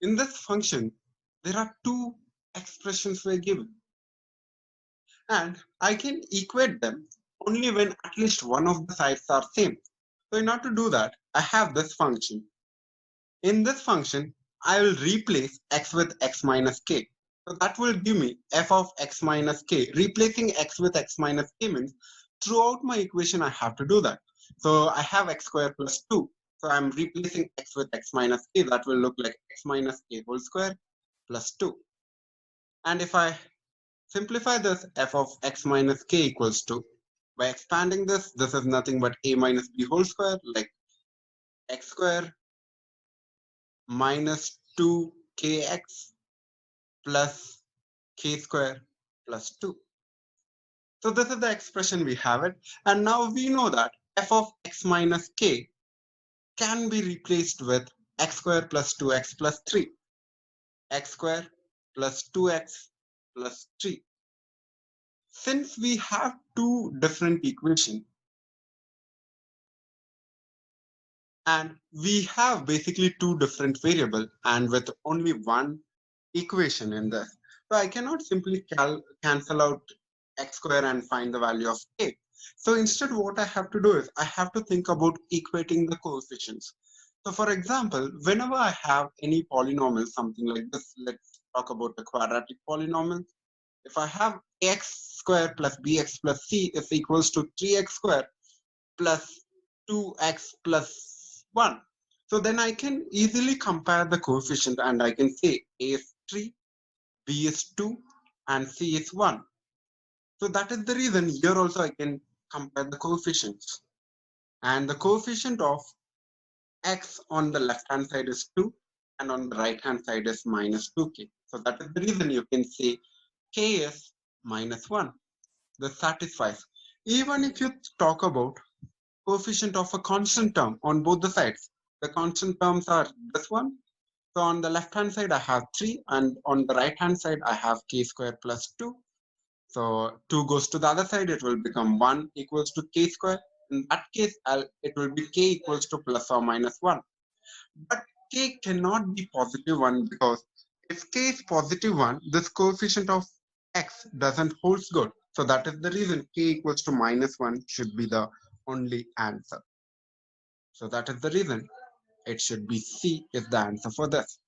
In this function, there are two expressions were given, and I can equate them only when at least one of the sides are same. So in order to do that, I have this function. In this function, I will replace x with x minus k. So that will give me f of x minus k. Replacing x with x minus k means throughout my equation I have to do that. So I have x squared plus 2. So I'm replacing x with x minus k. That will look like x minus k whole square plus 2. And if I simplify this, f of x minus k equals to, by expanding this is nothing but a minus b whole square, like x square minus 2kx plus k square plus 2. So this is the expression we have it. And now we know that f of x minus k can be replaced with x square plus 2x plus 3. X square plus 2x plus 3. Since we have two different equations, and we have basically two different variables and with only one equation in this. So I cannot simply cancel out x square and find the value of k. So instead what I have to do is I have to think about equating the coefficients. So for example, whenever I have any polynomial, something like this, let's talk about the quadratic polynomial. If I have x square plus bx plus c is equals to 3x square plus 2x plus 1. So then I can easily compare the coefficient and I can say a is 3, b is 2, and c is 1. So that is the reason here also I can compare the coefficients. And the coefficient of x on the left hand side is 2 and on the right hand side is minus 2k. So that is the reason you can say k is minus 1. This satisfies. Even if you talk about coefficient of a constant term on both the sides. The constant terms are this one. So on the left hand side, I have 3, and on the right hand side, I have k square plus 2. So 2 goes to the other side, it will become 1 equals to k square. In that case, it will be k equals to plus or minus 1. But k cannot be positive 1 because if k is positive 1, this coefficient of x doesn't hold good. So that is the reason k equals to minus 1 should be the only answer. So that is the reason it should be C is the answer for this.